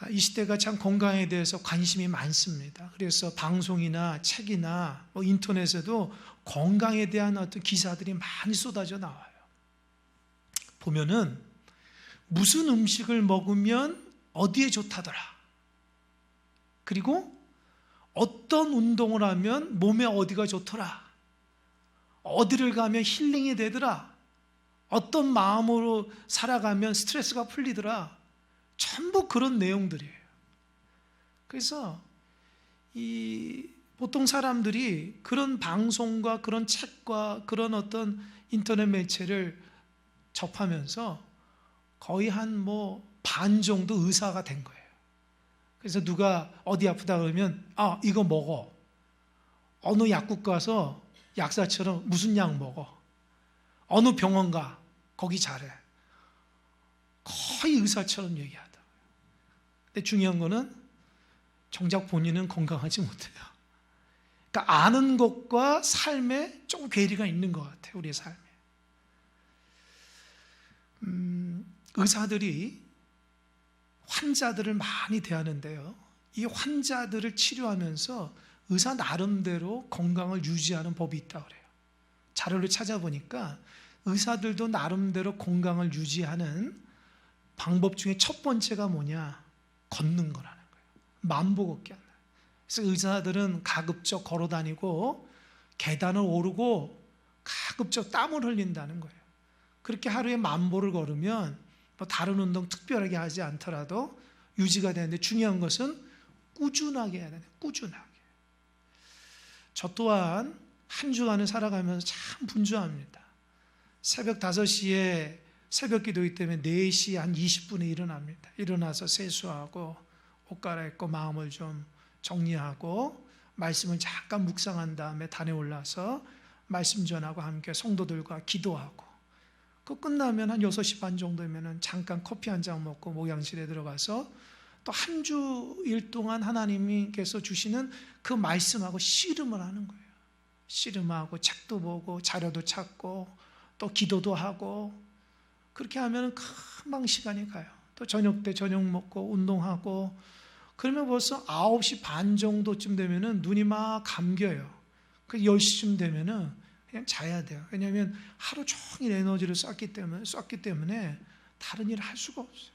이 시대가 참 건강에 대해서 관심이 많습니다. 그래서 방송이나 책이나 인터넷에도 건강에 대한 어떤 기사들이 많이 쏟아져 나와요. 보면은 무슨 음식을 먹으면 어디에 좋다더라, 그리고 어떤 운동을 하면 몸에 어디가 좋더라, 어디를 가면 힐링이 되더라, 어떤 마음으로 살아가면 스트레스가 풀리더라, 전부 그런 내용들이에요. 그래서 보통 사람들이 그런 방송과 그런 책과 그런 어떤 인터넷 매체를 접하면서 거의 한 반 정도 의사가 된 거예요. 그래서 누가 어디 아프다 그러면 이거 먹어, 어느 약국 가서 약사처럼 무슨 약 먹어, 어느 병원 가, 거기 잘해, 거의 의사처럼 얘기하다. 근데 중요한 거는 정작 본인은 건강하지 못해요. 그러니까 아는 것과 삶에 좀 괴리가 있는 것 같아요. 우리의 삶에. 의사들이 환자들을 많이 대하는데요, 이 환자들을 치료하면서 의사 나름대로 건강을 유지하는 법이 있다고 그래요. 자료를 찾아보니까 의사들도 나름대로 건강을 유지하는 방법 중에 첫 번째가 뭐냐? 걷는 거라는 거예요. 만보 걷기 한다. 그래서 의사들은 가급적 걸어 다니고 계단을 오르고 가급적 땀을 흘린다는 거예요. 그렇게 하루에 만보를 걸으면 다른 운동 특별하게 하지 않더라도 유지가 되는데, 중요한 것은 꾸준하게 해야 되는, 꾸준하게. 저 또한 한 주간을 살아가면서 참 분주합니다. 새벽 5시에 새벽 기도이기 때문에 4시 한 20분에 일어납니다. 일어나서 세수하고 옷 갈아입고 마음을 좀 정리하고 말씀을 잠깐 묵상한 다음에 단에 올라서 말씀 전하고 함께 성도들과 기도하고, 그 끝나면 한 6시 반 정도면 잠깐 커피 한 잔 먹고 목양실에 들어가서 또 한 주일 동안 하나님께서 주시는 그 말씀하고 씨름을 하는 거예요. 씨름하고 책도 보고 자료도 찾고 또 기도도 하고, 그렇게 하면 금방 시간이 가요. 또 저녁 때 저녁 먹고 운동하고, 그러면 벌써 9시 반 정도쯤 되면은 눈이 막 감겨요. 그 10시쯤 되면은 그냥 자야 돼요. 왜냐하면 하루 종일 에너지를 썼기 때문에 다른 일을 할 수가 없어요.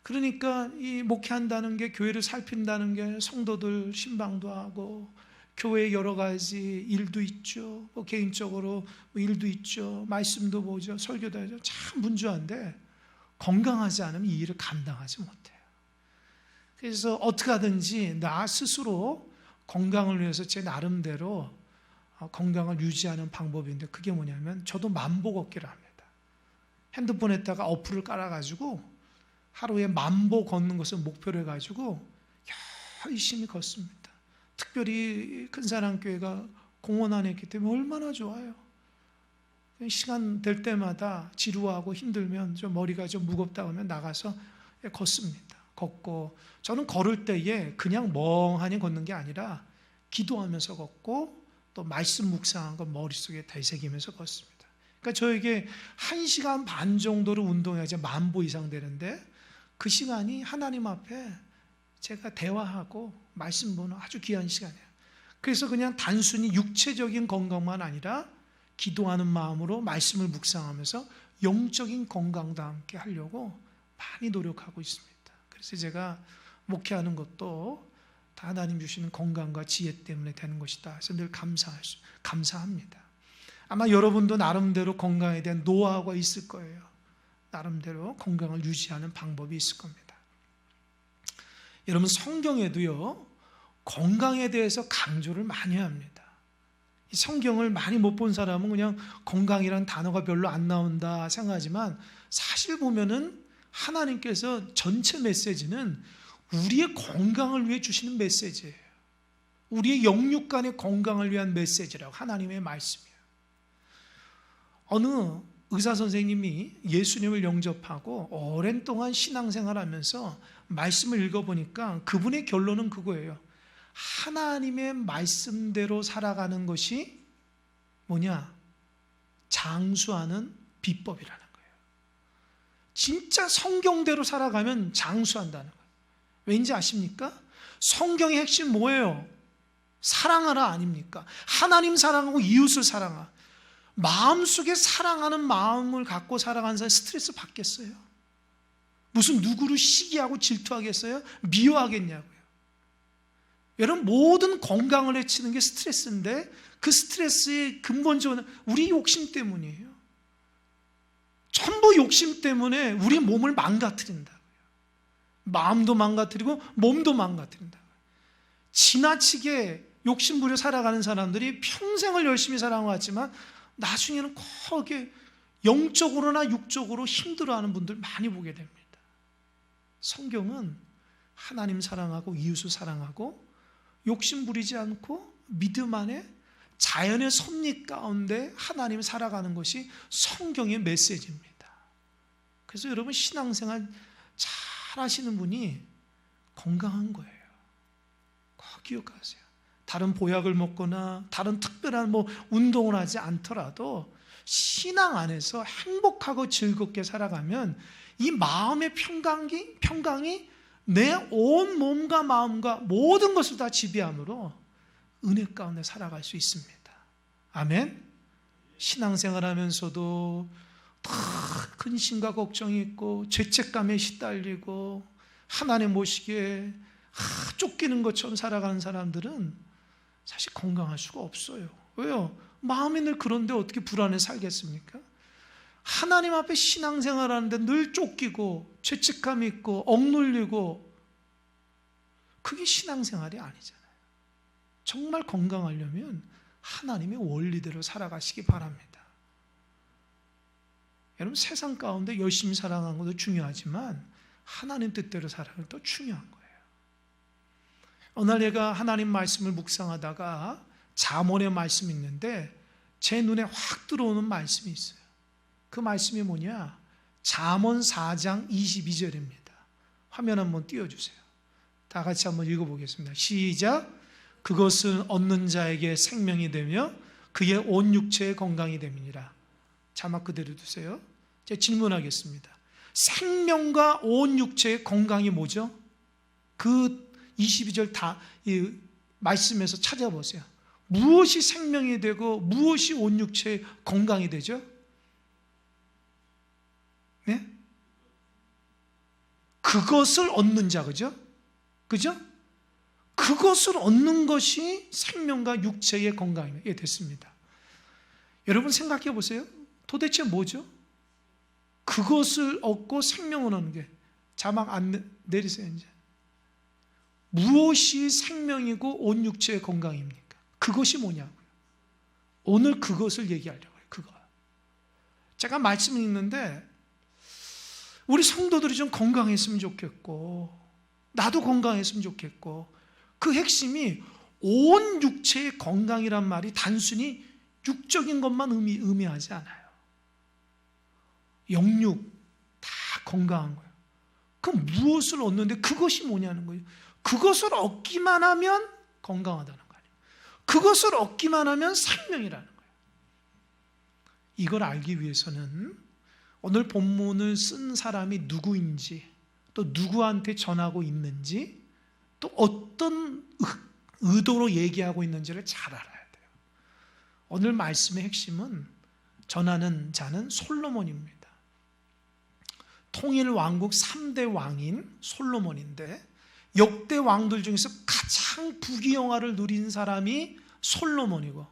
그러니까 이 목회한다는 게, 교회를 살핀다는 게 성도들 신방도 하고 교회 여러 가지 일도 있죠. 개인적으로 일도 있죠. 말씀도 보죠. 설교도 하죠. 참 분주한데 건강하지 않으면 이 일을 감당하지 못해요. 그래서 어떻게 하든지 나 스스로 건강을 위해서 제 나름대로 건강을 유지하는 방법인데, 그게 뭐냐면 저도 만보 걷기를 합니다. 핸드폰에다가 어플을 깔아가지고 하루에 만보 걷는 것을 목표로 해가지고 열심히 걷습니다. 특별히 큰사랑교회가 공원 안에 있기 때문에 얼마나 좋아요. 시간 될 때마다 지루하고 힘들면, 좀 머리가 좀 무겁다 하면 나가서 걷습니다. 걷고, 저는 걸을 때에 그냥 멍하니 걷는 게 아니라 기도하면서 걷고 또 말씀 묵상한 거 머릿속에 되새기면서 걷습니다. 그러니까 저에게 1시간 반 정도를 운동해야지 만보 이상 되는데, 그 시간이 하나님 앞에 제가 대화하고 말씀 보는 아주 귀한 시간이에요. 그래서 그냥 단순히 육체적인 건강만 아니라 기도하는 마음으로 말씀을 묵상하면서 영적인 건강도 함께 하려고 많이 노력하고 있습니다. 그래서 제가 목회하는 것도 다 하나님 주시는 건강과 지혜 때문에 되는 것이다. 그래서 늘 감사합니다. 아마 여러분도 나름대로 건강에 대한 노하우가 있을 거예요. 나름대로 건강을 유지하는 방법이 있을 겁니다. 여러분, 성경에도요, 건강에 대해서 강조를 많이 합니다. 이 성경을 많이 못 본 사람은 그냥 건강이라는 단어가 별로 안 나온다 생각하지만, 사실 보면은 하나님께서 전체 메시지는 우리의 건강을 위해 주시는 메시지예요. 우리의 영육간의 건강을 위한 메시지라고, 하나님의 말씀이에요. 어느 의사 선생님이 예수님을 영접하고 오랜 동안 신앙생활하면서 말씀을 읽어보니까 그분의 결론은 그거예요. 하나님의 말씀대로 살아가는 것이 뭐냐? 장수하는 비법이라는 거예요. 진짜 성경대로 살아가면 장수한다는 거예요. 왠지 아십니까? 성경의 핵심 뭐예요? 사랑하라 아닙니까? 하나님 사랑하고 이웃을 사랑하라. 마음속에 사랑하는 마음을 갖고 살아가는 사람이 스트레스 받겠어요? 무슨 누구를 시기하고 질투하겠어요? 미워하겠냐고요. 여러분, 모든 건강을 해치는 게 스트레스인데 그 스트레스의 근본적으로 우리 욕심 때문이에요. 전부 욕심 때문에 우리 몸을 망가뜨린다고요. 마음도 망가뜨리고 몸도 망가뜨린다고요. 지나치게 욕심부려 살아가는 사람들이 평생을 열심히 살아온 것 같지만 나중에는 거기에 영적으로나 육적으로 힘들어하는 분들 많이 보게 됩니다. 성경은 하나님 사랑하고 이웃을 사랑하고 욕심부리지 않고 믿음 안에 자연의 섭리 가운데 하나님 살아가는 것이 성경의 메시지입니다. 그래서 여러분, 신앙생활 잘 하시는 분이 건강한 거예요. 꼭 기억하세요. 다른 보약을 먹거나 다른 특별한 운동을 하지 않더라도 신앙 안에서 행복하고 즐겁게 살아가면 이 마음의 평강이 내 온 몸과 마음과 모든 것을 다 지배함으로 은혜 가운데 살아갈 수 있습니다. 아멘. 신앙생활 하면서도 다 근심과 걱정이 있고 죄책감에 시달리고 하나님 모시기에 쫓기는 것처럼 살아가는 사람들은 사실 건강할 수가 없어요. 왜요? 마음이 늘 그런데 어떻게 불안해 살겠습니까? 하나님 앞에 신앙생활 하는데 늘 쫓기고 죄책감이 있고 억눌리고, 그게 신앙생활이 아니잖아요. 정말 건강하려면 하나님의 원리대로 살아가시기 바랍니다. 여러분, 세상 가운데 열심히 살아가는 것도 중요하지만 하나님 뜻대로 살아가는 것도 중요한 거예요. 어느 날 제가 하나님 말씀을 묵상하다가 잠언의 말씀이 있는데 제 눈에 확 들어오는 말씀이 있어요. 그 말씀이 뭐냐? 잠언 4장 22절입니다. 화면 한번 띄워주세요. 다 같이 한번 읽어보겠습니다. 시작. 그것은 얻는 자에게 생명이 되며 그의 온 육체의 건강이 됨이니라. 자막 그대로 두세요. 제가 질문하겠습니다. 생명과 온 육체의 건강이 뭐죠? 그 22절 다 이 말씀에서 찾아보세요. 무엇이 생명이 되고 무엇이 온 육체의 건강이 되죠? 네? 그것을 얻는 자, 그죠? 그죠? 그것을 얻는 것이 생명과 육체의 건강이 됐습니다. 여러분 생각해 보세요. 도대체 뭐죠? 그것을 얻고 생명을 얻는 게, 자막 안 내리세요. 이제 무엇이 생명이고 온 육체의 건강입니까? 그것이 뭐냐고요. 오늘 그것을 얘기하려고 해요. 그거. 제가 말씀을 읽는데 우리 성도들이 좀 건강했으면 좋겠고 나도 건강했으면 좋겠고, 그 핵심이 온 육체의 건강이란 말이 단순히 육적인 것만 의미하지 않아요. 영육 다 건강한 거예요. 그럼 무엇을 얻는데 그것이 뭐냐는 거예요. 그것을 얻기만 하면 건강하다는 거 아니에요. 그것을 얻기만 하면 생명이라는 거예요. 이걸 알기 위해서는 오늘 본문을 쓴 사람이 누구인지, 또 누구한테 전하고 있는지, 또 어떤 의도로 얘기하고 있는지를 잘 알아야 돼요. 오늘 말씀의 핵심은 전하는 자는 솔로몬입니다. 통일 왕국 3대 왕인 솔로몬인데 역대 왕들 중에서 가장 부귀영화를 누린 사람이 솔로몬이고,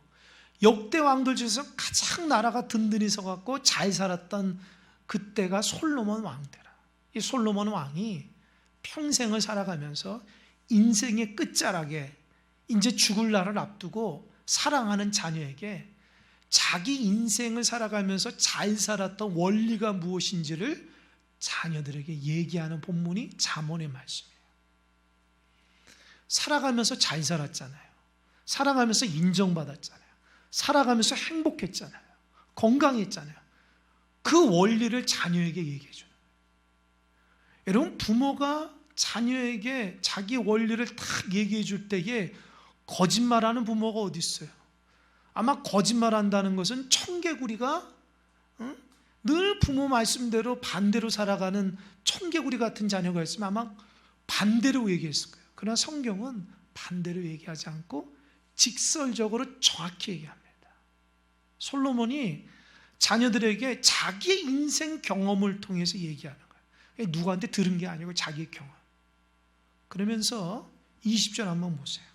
역대 왕들 중에서 가장 나라가 든든히 서갖고 잘 살았던 그때가 솔로몬 왕 때라. 이 솔로몬 왕이 평생을 살아가면서 인생의 끝자락에 이제 죽을 날을 앞두고 사랑하는 자녀에게 자기 인생을 살아가면서 잘 살았던 원리가 무엇인지를 자녀들에게 얘기하는 본문이 잠언의 말씀이에요. 살아가면서 잘 살았잖아요. 살아가면서 인정받았잖아요. 살아가면서 행복했잖아요. 건강했잖아요. 그 원리를 자녀에게 얘기해 주는 거예요. 여러분, 부모가 자녀에게 자기 원리를 딱 얘기해 줄 때에 거짓말하는 부모가 어디 있어요? 아마 거짓말한다는 것은 청개구리가 늘 부모 말씀대로 반대로 살아가는 청개구리 같은 자녀가 있으면 아마 반대로 얘기했을 거예요. 그러나 성경은 반대로 얘기하지 않고 직설적으로 정확히 얘기합니다. 솔로몬이 자녀들에게 자기의 인생 경험을 통해서 얘기하는 거예요. 누구한테 들은 게 아니고 자기의 경험. 그러면서 20절 한번 보세요.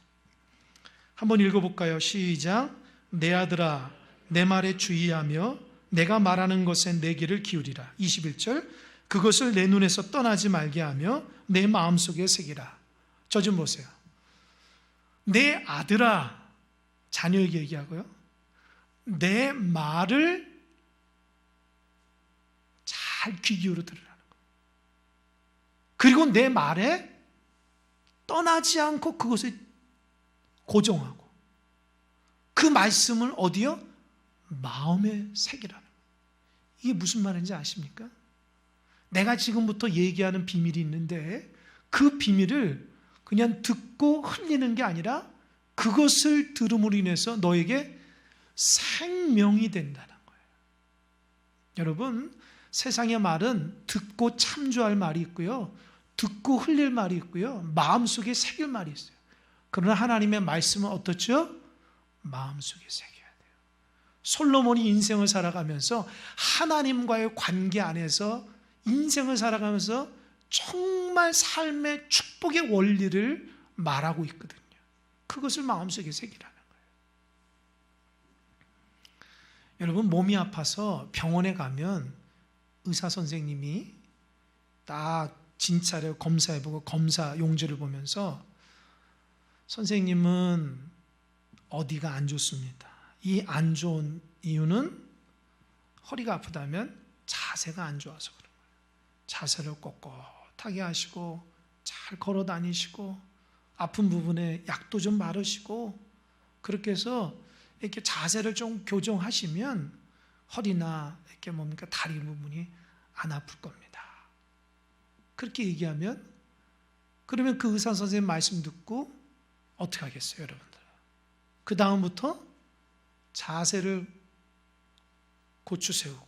한번 읽어볼까요? 시작. 내 아들아 내 말에 주의하며 내가 말하는 것에 내 귀를 기울이라. 21절. 그것을 내 눈에서 떠나지 말게 하며 내 마음속에 새기라. 저 좀 보세요. 내 아들아, 자녀에게 얘기하고요. 내 말을 잘 귀 기울여 들으라는 거예요. 그리고 내 말에 떠나지 않고 그것을 고정하고 그 말씀을 어디요? 마음에 새기라는 거예요. 이게 무슨 말인지 아십니까? 내가 지금부터 얘기하는 비밀이 있는데 그 비밀을 그냥 듣고 흘리는 게 아니라 그것을 들음으로 인해서 너에게 생명이 된다는 거예요. 여러분, 세상의 말은 듣고 참조할 말이 있고요, 듣고 흘릴 말이 있고요, 마음속에 새길 말이 있어요. 그러나 하나님의 말씀은 어떻죠? 마음속에 새겨야 돼요. 솔로몬이 인생을 살아가면서 하나님과의 관계 안에서 인생을 살아가면서 정말 삶의 축복의 원리를 말하고 있거든요. 그것을 마음속에 새기라는 거예요. 여러분, 몸이 아파서 병원에 가면 의사 선생님이 딱 진찰을 검사해보고 검사 용지를 보면서 선생님은 어디가 안 좋습니다. 이 안 좋은 이유는 허리가 아프다면 자세가 안 좋아서 그런 거예요. 자세를 꼿꼿하게 하시고 잘 걸어 다니시고 아픈 부분에 약도 좀 바르시고 그렇게 해서 이렇게 자세를 좀 교정하시면 허리나 이렇게 뭡니까 다리 부분이 안 아플 겁니다. 그렇게 얘기하면 그러면 그 의사 선생님 말씀 듣고 어떻게 하겠어요, 여러분들? 그 다음부터 자세를 고추 세우고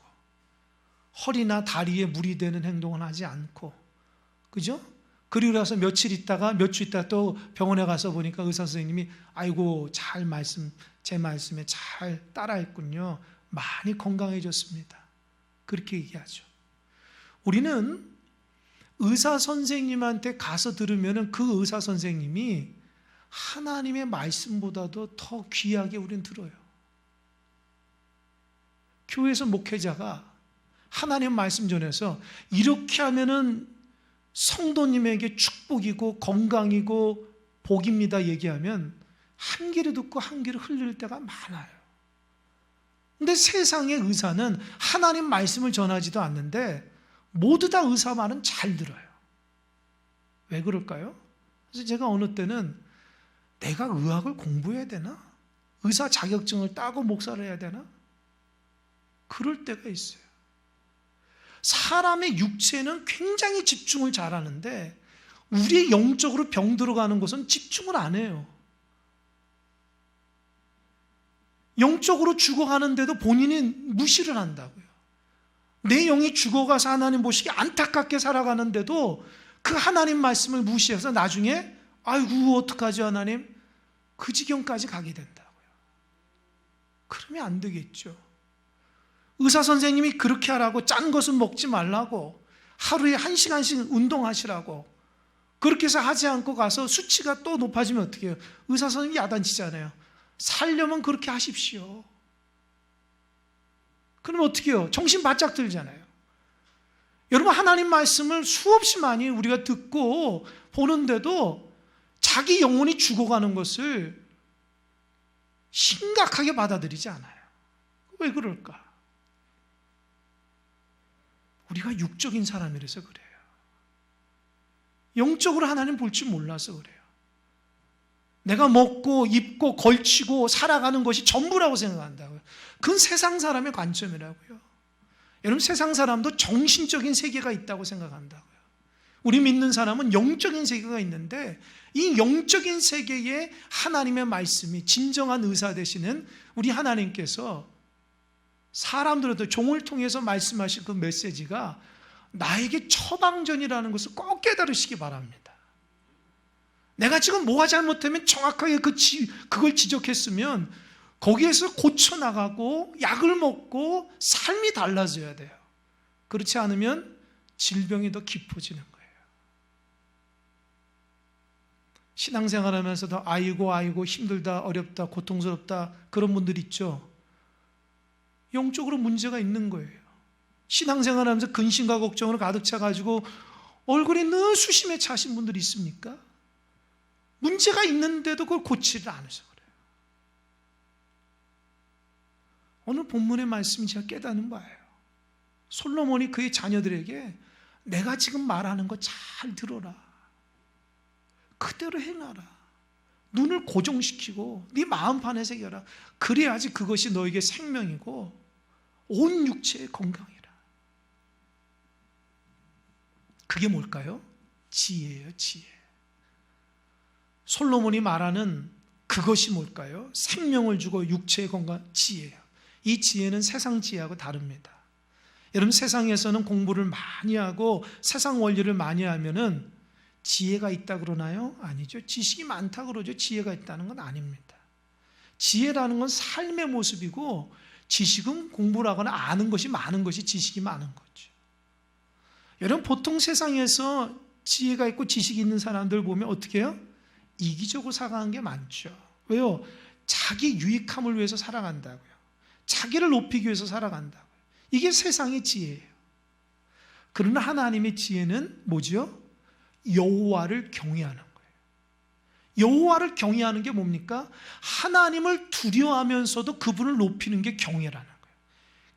허리나 다리에 무리 되는 행동은 하지 않고, 그죠? 그리고 나서 며칠 있다가 또 병원에 가서 보니까 의사 선생님이 아이고 제 말씀에 잘 따라했군요. 많이 건강해졌습니다. 그렇게 얘기하죠. 우리는 의사 선생님한테 가서 들으면 그 의사 선생님이 하나님의 말씀보다도 더 귀하게 우리는 들어요. 교회에서 목회자가 하나님 말씀 전해서 이렇게 하면은 성도님에게 축복이고 건강이고 복입니다 얘기하면 한 귀를 듣고 한 귀를 흘릴 때가 많아요. 근데 세상의 의사는 하나님 말씀을 전하지도 않는데 모두 다 의사 말은 잘 들어요. 왜 그럴까요? 그래서 제가 어느 때는 내가 의학을 공부해야 되나? 의사 자격증을 따고 목사를 해야 되나? 그럴 때가 있어요. 사람의 육체는 굉장히 집중을 잘하는데 우리의 영적으로 병 들어가는 것은 집중을 안 해요. 영적으로 죽어가는데도 본인이 무시를 한다고요. 내 영이 죽어가서 하나님 보시기 안타깝게 살아가는데도 그 하나님 말씀을 무시해서 나중에 아이고 어떡하지 하나님, 그 지경까지 가게 된다고요. 그러면 안 되겠죠. 의사 선생님이 그렇게 하라고 짠 것은 먹지 말라고 하루에 1시간씩 운동하시라고 그렇게 해서 하지 않고 가서 수치가 또 높아지면 어떻게 해요? 의사 선생님이 야단치잖아요. 살려면 그렇게 하십시오. 그럼 어떻게 해요? 정신 바짝 들잖아요. 여러분, 하나님 말씀을 수없이 많이 우리가 듣고 보는데도 자기 영혼이 죽어가는 것을 심각하게 받아들이지 않아요. 왜 그럴까? 우리가 육적인 사람이라서 그래요. 영적으로 하나님 볼 줄 몰라서 그래요. 내가 먹고 입고 걸치고 살아가는 것이 전부라고 생각한다고요. 그건 세상 사람의 관점이라고요. 여러분, 세상 사람도 정신적인 세계가 있다고 생각한다고요. 우리 믿는 사람은 영적인 세계가 있는데 이 영적인 세계에 하나님의 말씀이 진정한 의사 되시는 우리 하나님께서 사람들한테 종을 통해서 말씀하신 그 메시지가 나에게 처방전이라는 것을 꼭 깨달으시기 바랍니다. 내가 지금 뭐가 잘못되면 정확하게 그걸 지적했으면 거기에서 고쳐나가고 약을 먹고 삶이 달라져야 돼요. 그렇지 않으면 질병이 더 깊어지는 거예요. 신앙생활하면서도 아이고 힘들다, 어렵다, 고통스럽다 그런 분들 있죠. 영적으로 문제가 있는 거예요. 신앙생활하면서 근심과 걱정으로 가득 차가지고 얼굴이 늘 수심에 차신 분들이 있습니까? 문제가 있는데도 그걸 고치를 않아서 그래요. 오늘 본문의 말씀이 제가 깨닫는 바예요. 솔로몬이 그의 자녀들에게 내가 지금 말하는 거 잘 들어라. 그대로 행하라. 눈을 고정시키고 네 마음판에 새겨라. 그래야지 그것이 너에게 생명이고 온 육체의 건강이라. 그게 뭘까요? 지혜예요, 지혜. 솔로몬이 말하는 그것이 뭘까요? 생명을 주고 육체의 건강, 지혜예요. 이 지혜는 세상 지혜하고 다릅니다. 여러분, 세상에서는 공부를 많이 하고 세상 원리를 많이 하면은 지혜가 있다 그러나요? 아니죠. 지식이 많다 그러죠. 지혜가 있다는 건 아닙니다. 지혜라는 건 삶의 모습이고, 지식은 공부를 하거나 아는 것이 많은 것이 지식이 많은 거죠. 여러분, 보통 세상에서 지혜가 있고 지식이 있는 사람들 보면 어떻게 해요? 이기적으로 살아가는 게 많죠. 왜요? 자기 유익함을 위해서 살아간다고요. 자기를 높이기 위해서 살아간다고요. 이게 세상의 지혜예요. 그러나 하나님의 지혜는 뭐죠? 여호와를 경외하는 거예요. 여호와를 경외하는 게 뭡니까? 하나님을 두려워하면서도 그분을 높이는 게 경외라는 거예요.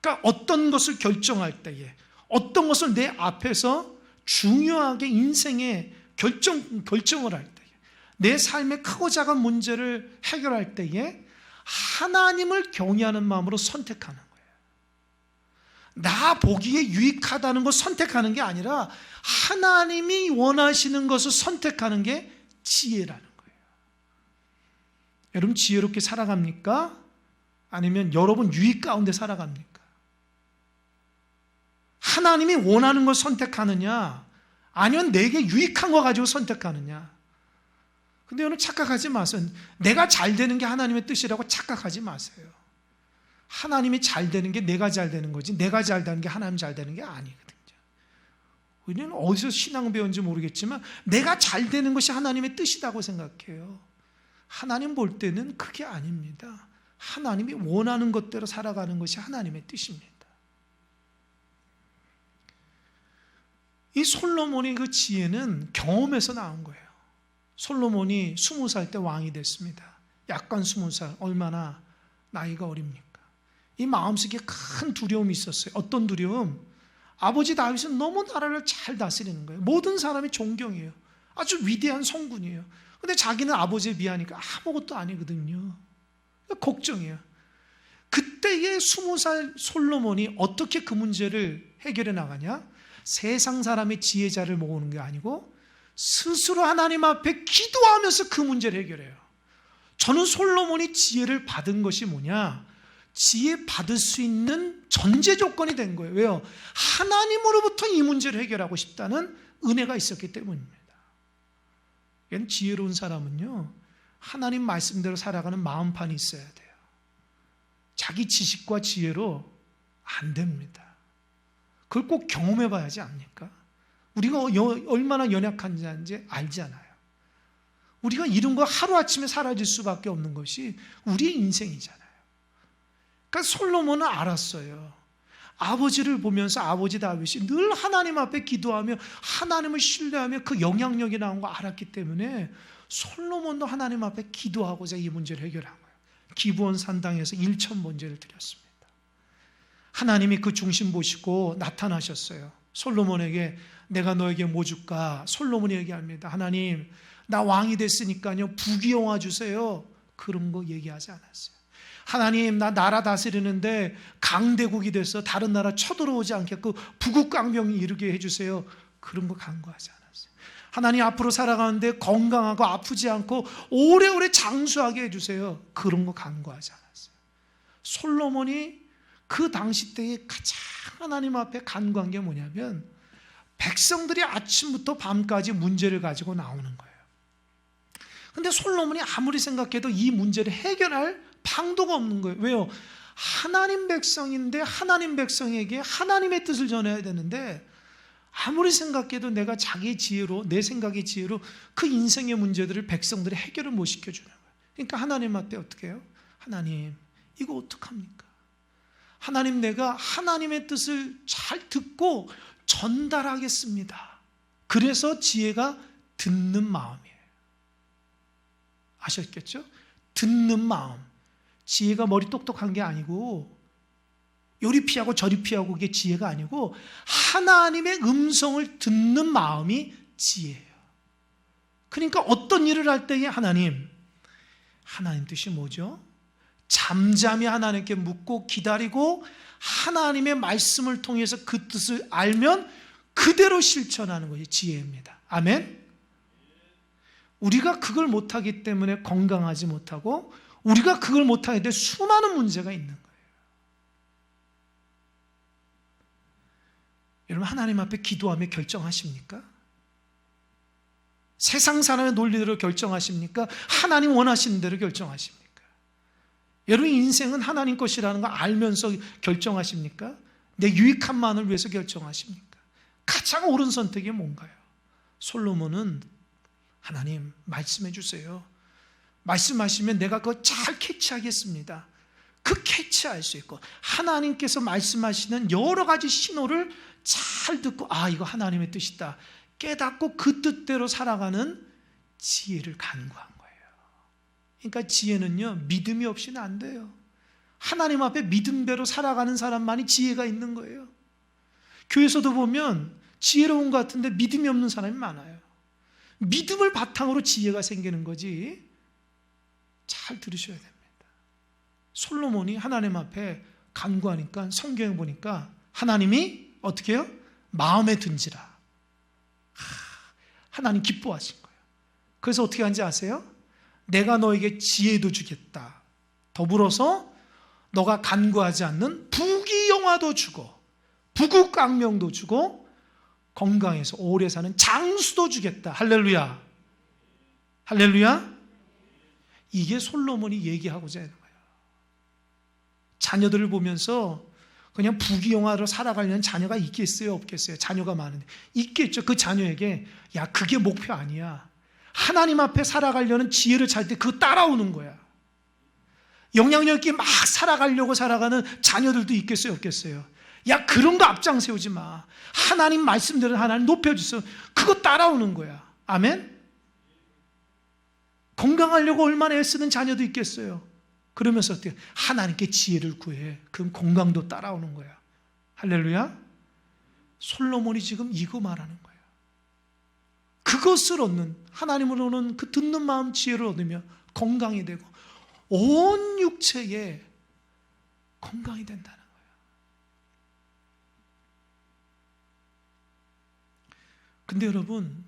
그러니까 어떤 것을 결정할 때에, 어떤 것을 내 앞에서 중요하게 인생의 결정을 할 때에, 내 삶의 크고 작은 문제를 해결할 때에 하나님을 경외하는 마음으로 선택하는 거예요. 나 보기에 유익하다는 걸 선택하는 게 아니라 하나님이 원하시는 것을 선택하는 게 지혜라는 거예요. 여러분, 지혜롭게 살아갑니까? 아니면 여러분 유익 가운데 살아갑니까? 하나님이 원하는 걸 선택하느냐, 아니면 내게 유익한 거 가지고 선택하느냐. 근데 여러분, 착각하지 마세요. 내가 잘 되는 게 하나님의 뜻이라고 착각하지 마세요. 하나님이 잘 되는 게 내가 잘 되는 거지, 내가 잘 되는 게 하나님 잘 되는 게 아니거든요. 우리는 어디서 신앙 배운지 모르겠지만 내가 잘 되는 것이 하나님의 뜻이라고 생각해요. 하나님 볼 때는 그게 아닙니다. 하나님이 원하는 것대로 살아가는 것이 하나님의 뜻입니다. 이 솔로몬의 그 지혜는 경험에서 나온 거예요. 솔로몬이 20살 때 왕이 됐습니다. 약간 20살, 얼마나 나이가 어립니까? 이 마음속에 큰 두려움이 있었어요. 어떤 두려움? 아버지 다윗은 너무 나라를 잘 다스리는 거예요. 모든 사람이 존경해요. 아주 위대한 성군이에요. 근데 자기는 아버지에 비하니까 아무것도 아니거든요. 걱정해요. 그때의 20살 솔로몬이 어떻게 그 문제를 해결해 나가냐? 세상 사람의 지혜자를 모으는 게 아니고 스스로 하나님 앞에 기도하면서 그 문제를 해결해요. 저는 솔로몬이 지혜를 받은 것이 뭐냐? 지혜 받을 수 있는 전제 조건이 된 거예요. 왜요? 하나님으로부터 이 문제를 해결하고 싶다는 은혜가 있었기 때문입니다. 지혜로운 사람은요, 하나님 말씀대로 살아가는 마음판이 있어야 돼요. 자기 지식과 지혜로 안 됩니다. 그걸 꼭 경험해 봐야지 압니까? 우리가 얼마나 연약한지 알잖아요. 우리가 이런 거 하루아침에 사라질 수밖에 없는 것이 우리의 인생이잖아요. 그러니까 솔로몬은 알았어요. 아버지를 보면서 아버지 다윗이 늘 하나님 앞에 기도하며 하나님을 신뢰하며 그 영향력이 나온 거 알았기 때문에 솔로몬도 하나님 앞에 기도하고자 이 문제를 해결한 거예요. 기브온 산당에서 1,000번제를 드렸습니다. 하나님이 그 중심 보시고 나타나셨어요. 솔로몬에게 내가 너에게 뭐 줄까? 솔로몬이 얘기합니다. 하나님, 나 왕이 됐으니까요, 부귀영화 주세요. 그런 거 얘기하지 않았어요. 하나님, 나 나라 다스리는데 강대국이 돼서 다른 나라 쳐들어오지 않게끔 부국강병이 이르게 해주세요. 그런 거 간구하지 않았어요. 하나님, 앞으로 살아가는데 건강하고 아프지 않고 오래오래 장수하게 해주세요. 그런 거 간구하지 않았어요. 솔로몬이 그 당시 때에 가장 하나님 앞에 간구한 게 뭐냐면 백성들이 아침부터 밤까지 문제를 가지고 나오는 거예요. 근데 솔로몬이 아무리 생각해도 이 문제를 해결할 방도가 없는 거예요. 왜요? 하나님 백성인데 하나님 백성에게 하나님의 뜻을 전해야 되는데 아무리 생각해도 내가 자기의 지혜로, 내 생각의 지혜로 그 인생의 문제들을 백성들이 해결을 못 시켜주는 거예요. 그러니까 하나님 앞에 어떻게 해요? 하나님, 이거 어떡합니까? 하나님, 내가 하나님의 뜻을 잘 듣고 전달하겠습니다. 그래서 지혜가 듣는 마음이에요. 아셨겠죠? 듣는 마음. 지혜가 머리 똑똑한 게 아니고 요리 피하고 저리 피하고 그게 지혜가 아니고 하나님의 음성을 듣는 마음이 지혜예요. 그러니까 어떤 일을 할 때에 하나님 뜻이 뭐죠? 잠잠히 하나님께 묻고 기다리고 하나님의 말씀을 통해서 그 뜻을 알면 그대로 실천하는 것이 지혜입니다. 아멘? 우리가 그걸 못하기 때문에 건강하지 못하고 우리가 그걸 못하기 때문에 수많은 문제가 있는 거예요. 여러분, 하나님 앞에 기도하며 결정하십니까? 세상 사람의 논리대로 결정하십니까? 하나님 원하시는 대로 결정하십니까? 여러분, 인생은 하나님 것이라는 거 알면서 결정하십니까? 내 유익함만을 위해서 결정하십니까? 가장 옳은 선택이 뭔가요? 솔로몬은 하나님 말씀해 주세요. 말씀하시면 내가 그거 잘 캐치하겠습니다. 그 캐치할 수 있고 하나님께서 말씀하시는 여러 가지 신호를 잘 듣고 아, 이거 하나님의 뜻이다 깨닫고 그 뜻대로 살아가는 지혜를 간구한 거예요. 그러니까 지혜는요, 믿음이 없이는 안 돼요. 하나님 앞에 믿음대로 살아가는 사람만이 지혜가 있는 거예요. 교회에서도 보면 지혜로운 것 같은데 믿음이 없는 사람이 많아요. 믿음을 바탕으로 지혜가 생기는 거지. 잘 들으셔야 됩니다. 솔로몬이 하나님 앞에 간구하니까 성경에 보니까 하나님이 어떻게 해요? 마음에 든지라. 하나님 기뻐하신 거예요. 그래서 어떻게 한지 아세요? 내가 너에게 지혜도 주겠다. 더불어서 너가 간구하지 않는 부귀영화도 주고 부국강명도 주고 건강해서 오래 사는 장수도 주겠다. 할렐루야. 할렐루야. 이게 솔로몬이 얘기하고자 하는 거예요. 자녀들을 보면서 그냥 부귀영화로 살아가려는 자녀가 있겠어요? 없겠어요? 자녀가 많은데 있겠죠. 그 자녀에게 야, 그게 목표 아니야. 하나님 앞에 살아가려는 지혜를 찾을 때 그거 따라오는 거야. 영향력 있게 막 살아가려고 살아가는 자녀들도 있겠어요? 없겠어요? 야, 그런 거 앞장 세우지 마. 하나님 말씀대로 하나님 높여주세요. 그거 따라오는 거야. 아멘? 건강하려고 얼마나 애쓰는 자녀도 있겠어요. 그러면서 어떻게 하나님께 지혜를 구해. 그럼 건강도 따라오는 거야. 할렐루야. 솔로몬이 지금 이거 말하는 거예요. 그것을 얻는, 하나님을 오는 그 듣는 마음 지혜를 얻으며 건강이 되고 온 육체에 건강이 된다는 거예요. 근데 여러분,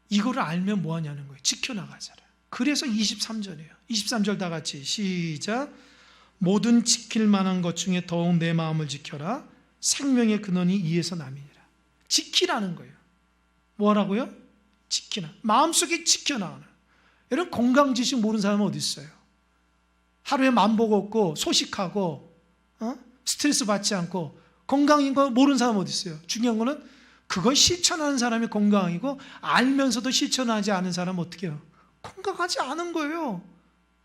이거를 알면 뭐 하냐는 거예요. 지켜나가잖아요. 그래서 23절이에요. 23절 다 같이 시작. 모든 지킬 만한 것 중에 더욱 내 마음을 지켜라. 생명의 근원이 이에서 남이니라. 지키라는 거예요. 뭐라고요? 지키나. 마음속에 지켜나가는. 여러분, 건강 지식 모르는 사람은 어디 있어요? 하루에 만복 없고 소식하고 스트레스 받지 않고 건강인 거 모르는 사람은 어디 있어요? 중요한 거는 그걸 실천하는 사람이 건강이고 알면서도 실천하지 않은 사람은 어떻게 해요? 건강하지 않은 거예요.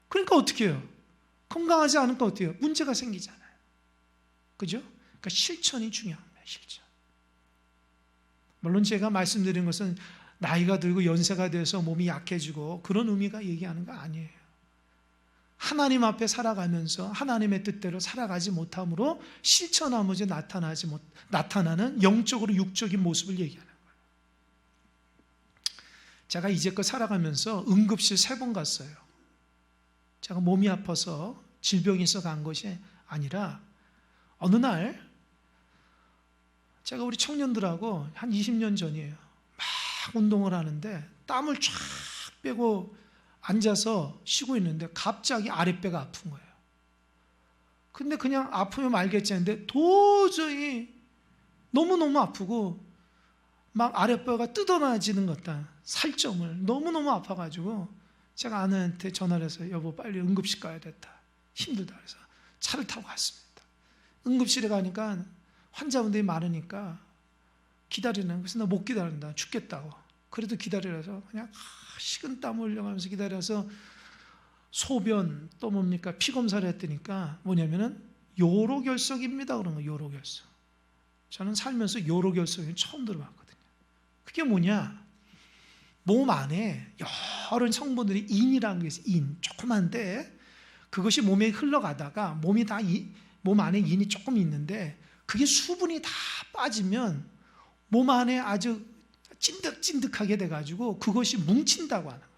그러니까 어떻게 해요? 건강하지 않으니까 어떻게 해요? 문제가 생기잖아요. 그죠? 그러니까 실천이 중요합니다. 실천. 물론 제가 말씀드린 것은 나이가 들고 연세가 돼서 몸이 약해지고 그런 의미가 얘기하는 거 아니에요. 하나님 앞에 살아가면서 하나님의 뜻대로 살아가지 못함으로 실천하면서 나타나는 영적으로 육적인 모습을 얘기하는 거예요. 제가 이제껏 살아가면서 응급실 3번 갔어요. 제가 몸이 아파서 질병이 있어 간 것이 아니라 어느 날 제가 우리 청년들하고 한 20년 전이에요. 막 운동을 하는데 땀을 쫙 빼고 앉아서 쉬고 있는데 갑자기 아랫배가 아픈 거예요. 근데 그냥 아프면 말겠지 했는데 도저히 너무너무 아프고 막 아랫배가 뜯어나지는 것 같다. 살점을 너무너무 아파가지고 제가 아내한테 전화를 해서 여보 빨리 응급실 가야 됐다. 힘들다. 그래서 차를 타고 갔습니다. 응급실에 가니까 환자분들이 많으니까 기다리는, 그래서 나 못 기다린다. 죽겠다고. 그래도 기다리라서 그냥 식은땀 흘려가면서 기다려서 소변 또 뭡니까 피 검사를 했더니까 뭐냐면은 요로결석입니다. 그런 거 요로결석. 저는 살면서 요로결석은 처음 들어봤거든요. 그게 뭐냐? 몸 안에 여러 성분들이 인이라는 게 있어요. 인 조그만데 그것이 몸에 흘러가다가 몸 안에 인이 조금 있는데 그게 수분이 다 빠지면 몸 안에 아주 찐득찐득하게 돼가지고 그것이 뭉친다고 하는 거예요.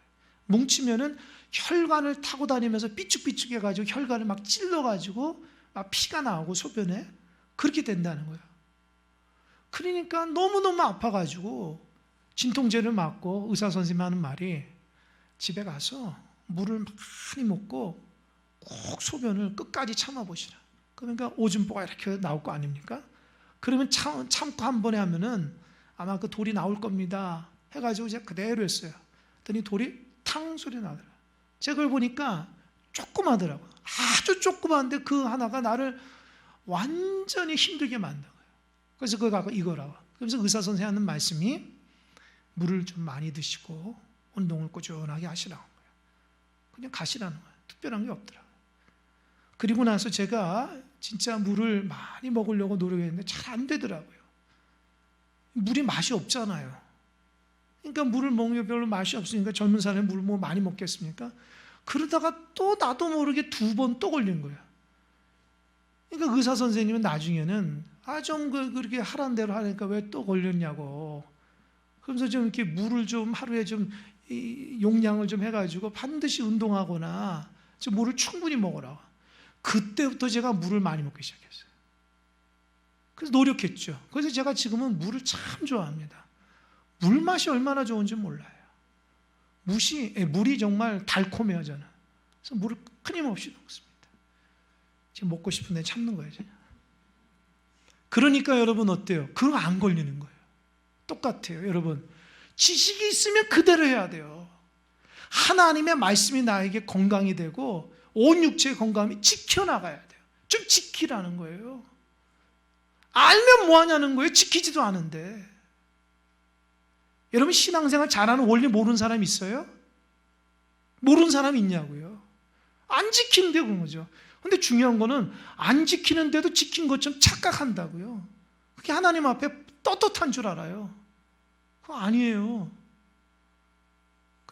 뭉치면은 혈관을 타고 다니면서 삐쭉삐쭉해가지고 혈관을 막 찔러가지고 막 피가 나오고 소변에 그렇게 된다는 거예요. 그러니까 너무너무 아파가지고 진통제를 맞고 의사 선생님이 하는 말이 집에 가서 물을 많이 먹고 꼭 소변을 끝까지 참아보시라. 그러니까 오줌보가 이렇게 나올 거 아닙니까? 그러면 참고 한 번에 하면은 아마 그 돌이 나올 겁니다 해가지고 제가 그대로 했어요. 그랬더니 돌이 탕 소리 나더라고요. 제가 그걸 보니까 조그마더라고요. 아주 조그만데 그 하나가 나를 완전히 힘들게 만든 거예요. 그래서 그거 갖고 이거라고. 그래서 의사 선생님이 하는 말씀이 물을 좀 많이 드시고 운동을 꾸준하게 하시라는 거예요. 그냥 가시라는 거예요. 특별한 게 없더라고요. 그리고 나서 제가 진짜 물을 많이 먹으려고 노력했는데 잘 안 되더라고요. 물이 맛이 없잖아요. 그러니까 물을 먹으면 별로 맛이 없으니까 젊은 사람이 물 뭐 많이 먹겠습니까? 그러다가 또 나도 모르게 2번 또 걸린 거예요. 그러니까 의사 선생님은 나중에는 좀 그렇게 하라는 대로 하니까 왜 또 걸렸냐고. 그러면서 좀 이렇게 물을 좀 하루에 좀 용량을 좀 해가지고 반드시 운동하거나 좀 물을 충분히 먹으라고. 그때부터 제가 물을 많이 먹기 시작했어요. 그래서 노력했죠. 그래서 제가 지금은 물을 참 좋아합니다. 물 맛이 얼마나 좋은지 몰라요. 물이 정말 달콤해요, 저는. 그래서 물을 끊임없이 먹습니다. 지금 먹고 싶은데 참는 거예요, 저는. 그러니까 여러분 어때요? 그거 안 걸리는 거예요. 똑같아요, 여러분. 지식이 있으면 그대로 해야 돼요. 하나님의 말씀이 나에게 건강이 되고 온 육체의 건강이 지켜나가야 돼요. 좀 지키라는 거예요. 알면 뭐하냐는 거예요. 지키지도 않은데. 여러분 신앙생활 잘하는 원리 모르는 사람 있어요? 모르는 사람 있냐고요. 안 지키는데 그런 거죠. 근데 중요한 거는 안 지키는데도 지킨 것처럼 착각한다고요. 그게 하나님 앞에 떳떳한 줄 알아요. 그거 아니에요.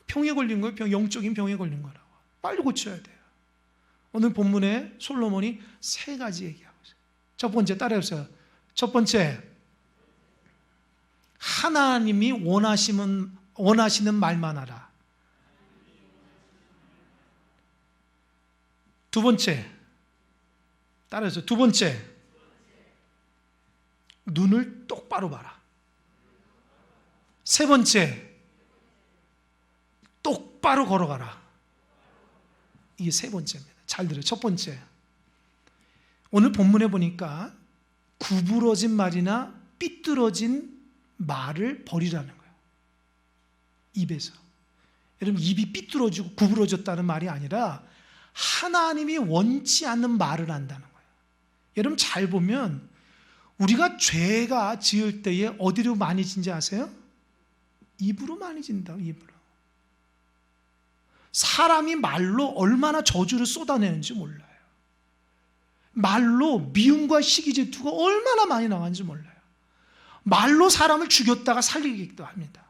병에 걸린 거예요. 영적인 병에 걸린 거라고. 빨리 고쳐야 돼요. 오늘 본문에 솔로몬이 3가지 얘기하고 있어요. 첫 번째 따라해보세요. 첫 번째, 하나님이 원하시는 말만 하라. 두 번째, 따라해서 두 번째, 눈을 똑바로 봐라. 세 번째, 똑바로 걸어가라. 이게 세 번째입니다. 잘 들어요. 첫 번째, 오늘 본문에 보니까 구부러진 말이나 삐뚤어진 말을 버리라는 거예요. 입에서. 여러분 입이 삐뚤어지고 구부러졌다는 말이 아니라 하나님이 원치 않는 말을 한다는 거예요. 여러분 잘 보면 우리가 죄가 지을 때에 어디로 많이 진지 아세요? 입으로 많이 진다고. 입으로. 사람이 말로 얼마나 저주를 쏟아내는지 몰라요. 말로 미움과 시기 질투가 얼마나 많이 나가는지 몰라요. 말로 사람을 죽였다가 살리기도 합니다.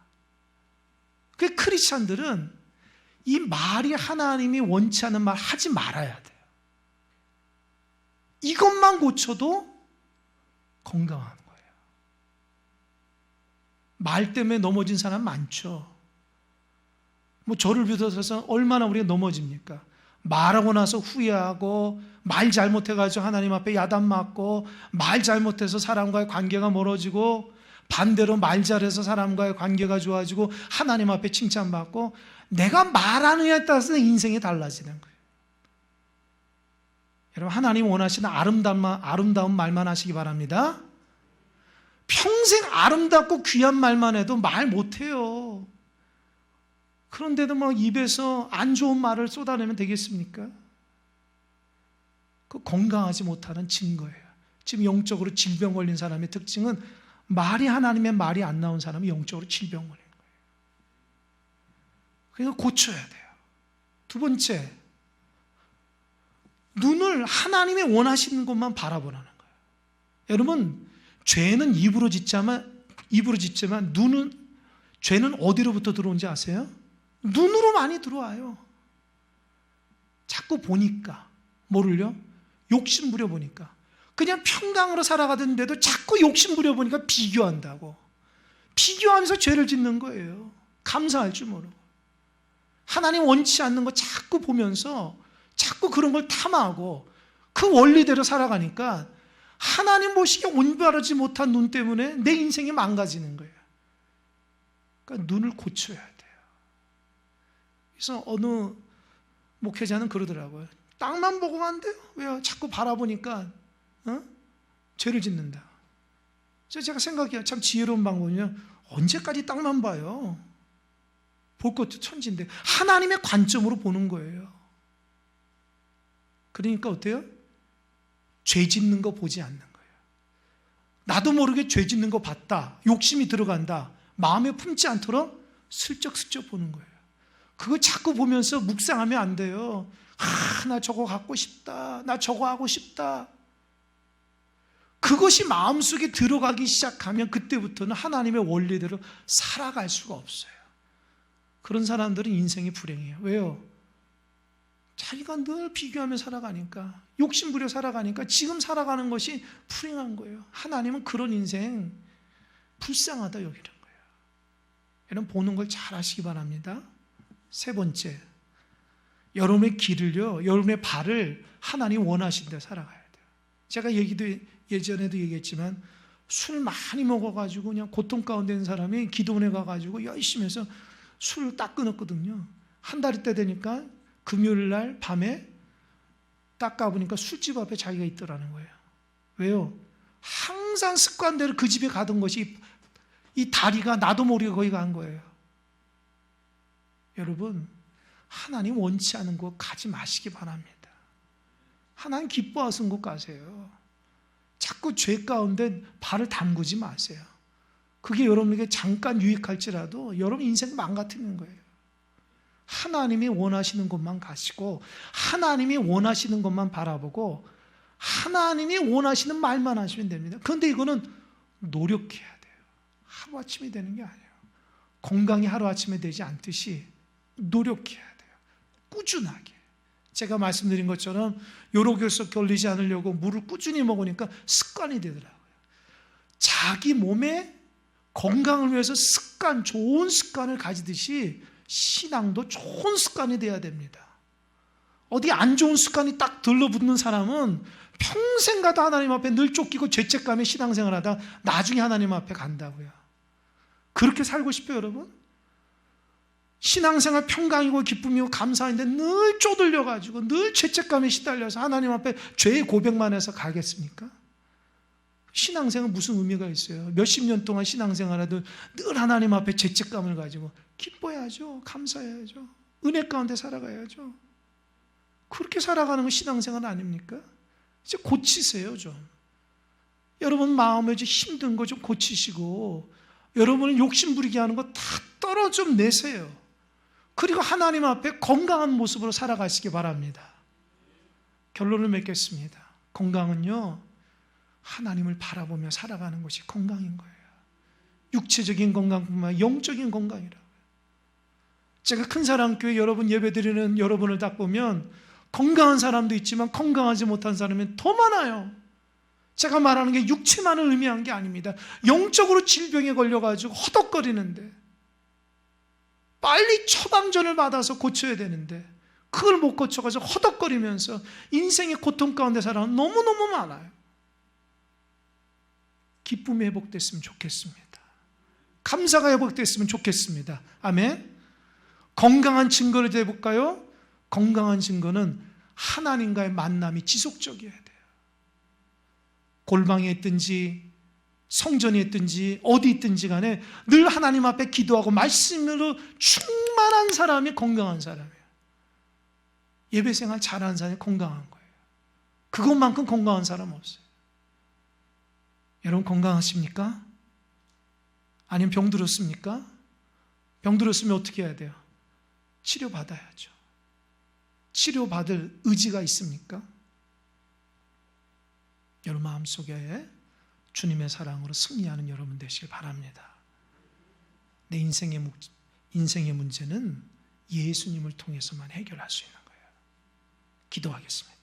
그 크리스찬들은 이 말이 하나님이 원치 않는 말 하지 말아야 돼요. 이것만 고쳐도 건강한 거예요. 말 때문에 넘어진 사람 많죠. 저를 비롯해서 얼마나 우리가 넘어집니까? 말하고 나서 후회하고 말 잘못해가지고 하나님 앞에 야단 맞고 말 잘못해서 사람과의 관계가 멀어지고 반대로 말 잘해서 사람과의 관계가 좋아지고 하나님 앞에 칭찬받고 내가 말하는 이에 따라서 인생이 달라지는 거예요. 여러분 하나님 원하시는 아름다운 말만 하시기 바랍니다. 평생 아름답고 귀한 말만 해도 말 못해요. 그런데도 막 입에서 안 좋은 말을 쏟아내면 되겠습니까? 그 건강하지 못하는 증거예요. 지금 영적으로 질병 걸린 사람의 특징은 말이 하나님의 말이 안 나온 사람이 영적으로 질병 걸린 거예요. 그래서 고쳐야 돼요. 두 번째, 눈을 하나님이 원하시는 것만 바라보라는 거예요. 여러분, 죄는 입으로 짓지만 죄는 어디로부터 들어온지 아세요? 눈으로 많이 들어와요. 자꾸 보니까. 뭐를요? 욕심 부려보니까. 그냥 평강으로 살아가던데도 자꾸 욕심 부려보니까 비교한다고. 비교하면서 죄를 짓는 거예요. 감사할 줄 모르고. 하나님 원치 않는 거 자꾸 보면서 자꾸 그런 걸 탐하고 그 원리대로 살아가니까 하나님 보시기에 온바르지 못한 눈 때문에 내 인생이 망가지는 거예요. 그러니까 눈을 고쳐야 돼요. 그래서 어느 목회자는 그러더라고요. 땅만 보고 간대요. 왜요? 자꾸 바라보니까 죄를 짓는다. 제가 생각해요. 참 지혜로운 방법이요. 언제까지 땅만 봐요? 볼 것도 천지인데 하나님의 관점으로 보는 거예요. 그러니까 어때요? 죄 짓는 거 보지 않는 거예요. 나도 모르게 죄 짓는 거 봤다. 욕심이 들어간다. 마음에 품지 않도록 슬쩍슬쩍 보는 거예요. 그거 자꾸 보면서 묵상하면 안 돼요. 나 저거 갖고 싶다. 나 저거 하고 싶다. 그것이 마음속에 들어가기 시작하면 그때부터는 하나님의 원리대로 살아갈 수가 없어요. 그런 사람들은 인생이 불행해요. 왜요? 자기가 늘 비교하며 살아가니까, 욕심부려 살아가니까 지금 살아가는 것이 불행한 거예요. 하나님은 그런 인생 불쌍하다 여기는 거예요. 여러분 보는 걸 잘 하시기 바랍니다. 세 번째, 여러분의 길을요, 여러분의 발을 하나님 원하신 대로 살아가야 돼요. 제가 예전에도 얘기했지만 술 많이 먹어가지고 그냥 고통 가운데 있는 사람이 기도원에 가가지고 열심히 해서 술을 딱 끊었거든요. 한 달이 때 되니까 금요일 날 밤에 딱 가보니까 술집 앞에 자기가 있더라는 거예요. 왜요? 항상 습관대로 그 집에 가던 것이 이 다리가 나도 모르게 거기 간 거예요. 여러분, 하나님 원치 않은 곳 가지 마시기 바랍니다. 하나님 기뻐하시는 곳 가세요. 자꾸 죄 가운데 발을 담그지 마세요. 그게 여러분에게 잠깐 유익할지라도 여러분 인생 망가뜨리는 거예요. 하나님이 원하시는 곳만 가시고 하나님이 원하시는 것만 바라보고 하나님이 원하시는 말만 하시면 됩니다. 그런데 이거는 노력해야 돼요. 하루아침에 되는 게 아니에요. 건강이 하루아침에 되지 않듯이 노력해야 돼요. 꾸준하게. 제가 말씀드린 것처럼 요로결석 걸리지 않으려고 물을 꾸준히 먹으니까 습관이 되더라고요. 자기 몸에 건강을 위해서 좋은 습관을 가지듯이 신앙도 좋은 습관이 돼야 됩니다. 어디 안 좋은 습관이 딱 들러붙는 사람은 평생 가도 하나님 앞에 늘 쫓기고 죄책감에 신앙생활 하다 나중에 하나님 앞에 간다고요. 그렇게 살고 싶어요, 여러분? 신앙생활 평강이고 기쁨이고 감사인데 늘 쪼들려가지고 늘 죄책감에 시달려서 하나님 앞에 죄의 고백만 해서 가겠습니까? 신앙생활은 무슨 의미가 있어요? 몇십 년 동안 신앙생활해도 늘 하나님 앞에 죄책감을 가지고 기뻐해야죠. 감사해야죠. 은혜 가운데 살아가야죠. 그렇게 살아가는 건 신앙생활 아닙니까? 이제 고치세요, 좀. 여러분 마음에 좀 힘든 거 좀 고치시고 여러분을 욕심부리게 하는 거 다 떨어 좀 내세요. 그리고 하나님 앞에 건강한 모습으로 살아가시기 바랍니다. 결론을 맺겠습니다. 건강은요, 하나님을 바라보며 살아가는 것이 건강인 거예요. 육체적인 건강뿐만 아니라 영적인 건강이라고요. 제가 큰사랑교회 여러분 예배드리는 여러분을 딱 보면 건강한 사람도 있지만 건강하지 못한 사람이 더 많아요. 제가 말하는 게 육체만을 의미한 게 아닙니다. 영적으로 질병에 걸려가지고 허덕거리는데 빨리 처방전을 받아서 고쳐야 되는데 그걸 못 고쳐가지고 허덕거리면서 인생의 고통 가운데 살아는 너무너무 많아요. 기쁨이 회복됐으면 좋겠습니다. 감사가 회복됐으면 좋겠습니다. 아멘. 건강한 증거를 해볼까요? 건강한 증거는 하나님과의 만남이 지속적이어야 돼요. 골방에 있든지 성전에 있든지 어디 있든지 간에 늘 하나님 앞에 기도하고 말씀으로 충만한 사람이 건강한 사람이에요. 예배 생활 잘하는 사람이 건강한 거예요. 그것만큼 건강한 사람 없어요. 여러분 건강하십니까? 아니면 병들었습니까? 병들었으면 어떻게 해야 돼요? 치료받아야죠. 치료받을 의지가 있습니까? 여러분 마음속에 주님의 사랑으로 승리하는 여러분 되시길 바랍니다. 내 인생의 문제는 예수님을 통해서만 해결할 수 있는 거예요. 기도하겠습니다.